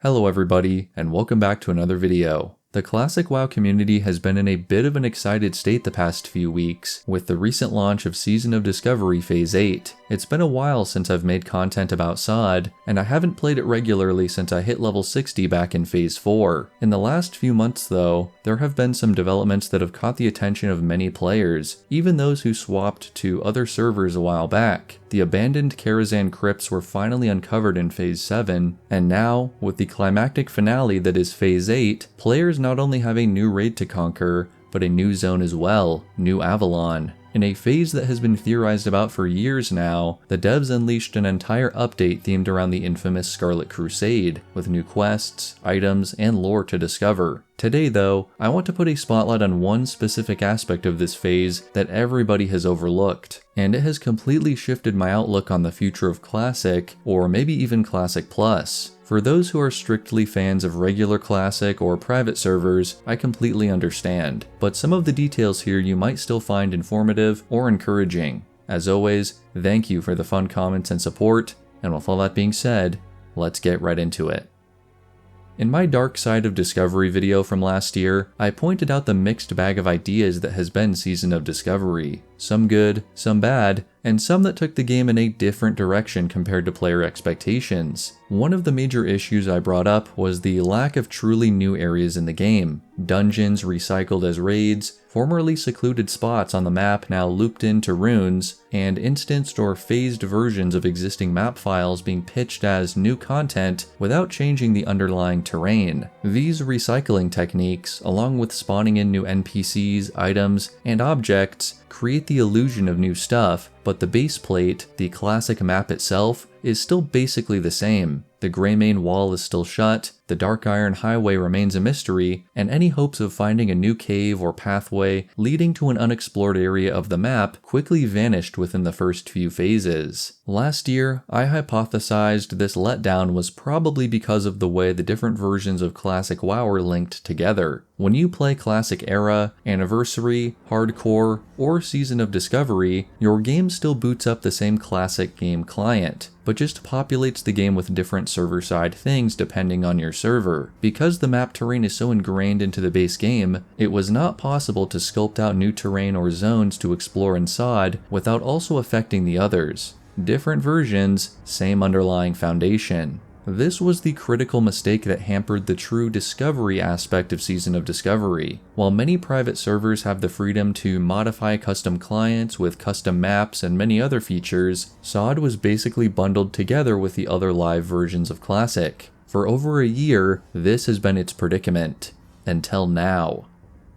Hello everybody, and welcome back to another video. The Classic WoW community has been in a bit of an excited state the past few weeks, with the recent launch of Season of Discovery Phase 8. It's been a while since I've made content about SOD, and I haven't played it regularly since I hit level 60 back in Phase 4. In the last few months though, there have been some developments that have caught the attention of many players, even those who swapped to other servers a while back. The abandoned Karazhan crypts were finally uncovered in Phase 7, and now, with the climactic finale that is Phase 8, players not only have a new raid to conquer, but a new zone as well, New Avalon. In a phase that has been theorized about for years now, the devs unleashed an entire update themed around the infamous Scarlet Crusade, with new quests, items, and lore to discover. Today though, I want to put a spotlight on one specific aspect of this phase that everybody has overlooked, and it has completely shifted my outlook on the future of Classic, or maybe even Classic Plus. For those who are strictly fans of regular Classic or private servers, I completely understand, but some of the details here you might still find informative or encouraging. As always, thank you for the fun comments and support, and with all that being said, let's get right into it. In my Dark Side of Discovery video from last year, I pointed out the mixed bag of ideas that has been Season of Discovery. Some good, some bad, and some that took the game in a different direction compared to player expectations. One of the major issues I brought up was the lack of truly new areas in the game. Dungeons recycled as raids, formerly secluded spots on the map now looped into runes, and instanced or phased versions of existing map files being pitched as new content without changing the underlying terrain. These recycling techniques, along with spawning in new NPCs, items, and objects, create the illusion of new stuff, but the base plate, the classic map itself, is still basically the same. The Greymane Wall is still shut, the Dark Iron Highway remains a mystery, and any hopes of finding a new cave or pathway leading to an unexplored area of the map quickly vanished within the first few phases. Last year, I hypothesized this letdown was probably because of the way the different versions of Classic WoW are linked together. When you play Classic Era, Anniversary, Hardcore, or Season of Discovery, your game still boots up the same Classic game client, but just populates the game with different server-side things depending on your server. Because the map terrain is so ingrained into the base game, it was not possible to sculpt out new terrain or zones to explore in SOD without also affecting the others. Different versions, same underlying foundation. This was the critical mistake that hampered the true discovery aspect of Season of Discovery. While many private servers have the freedom to modify custom clients with custom maps and many other features, SOD was basically bundled together with the other live versions of Classic. For over a year, this has been its predicament. Until now.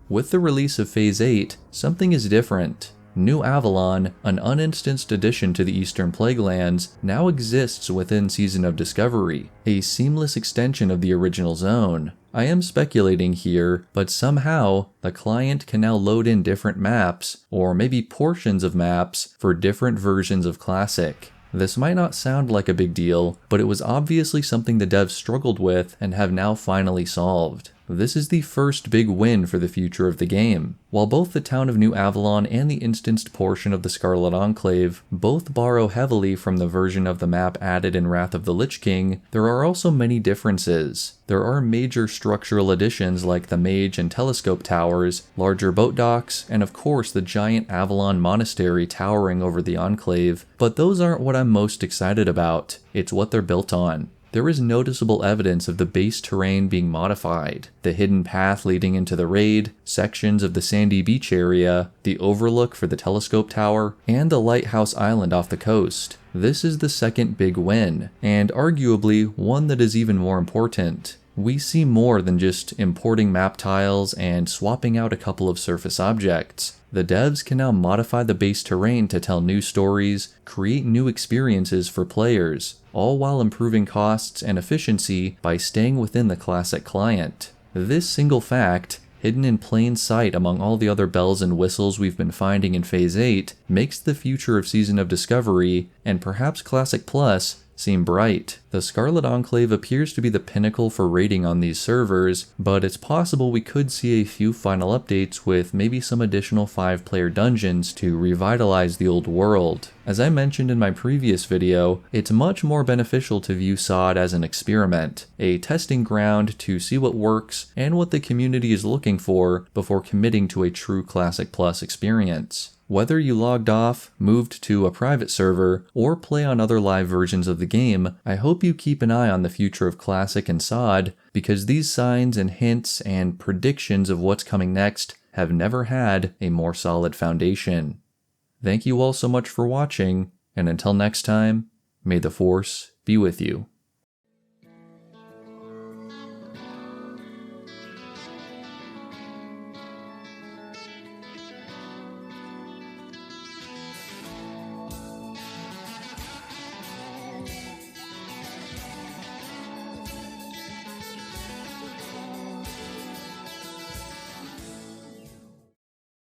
With the release of Phase 8, something is different. New Avalon, an uninstanced addition to the Eastern Plaguelands, now exists within Season of Discovery, a seamless extension of the original zone. I am speculating here, but somehow, the client can now load in different maps, or maybe portions of maps, for different versions of Classic. This might not sound like a big deal, but it was obviously something the devs struggled with and have now finally solved. This is the first big win for the future of the game. While both the town of New Avalon and the instanced portion of the Scarlet Enclave both borrow heavily from the version of the map added in Wrath of the Lich King, there are also many differences. There are major structural additions like the Mage and Telescope Towers, larger boat docks, and of course the giant Avalon Monastery towering over the Enclave, but those aren't what I'm most excited about. It's what they're built on. There is noticeable evidence of the base terrain being modified. The hidden path leading into the raid, sections of the sandy beach area, the overlook for the telescope tower, and the lighthouse island off the coast. This is the second big win, and arguably one that is even more important. We see more than just importing map tiles and swapping out a couple of surface objects. The devs can now modify the base terrain to tell new stories, create new experiences for players, all while improving costs and efficiency by staying within the Classic client. This single fact, hidden in plain sight among all the other bells and whistles we've been finding in Phase 8, makes the future of Season of Discovery, and perhaps Classic Plus, seem bright. The Scarlet Enclave appears to be the pinnacle for raiding on these servers, but it's possible we could see a few final updates with maybe some additional 5-player dungeons to revitalize the old world. As I mentioned in my previous video, it's much more beneficial to view SOD as an experiment, a testing ground to see what works and what the community is looking for before committing to a true Classic Plus experience. Whether you logged off, moved to a private server, or play on other live versions of the game, I hope you keep an eye on the future of Classic and SOD, because these signs and hints and predictions of what's coming next have never had a more solid foundation. Thank you all so much for watching, and until next time, may the Force be with you.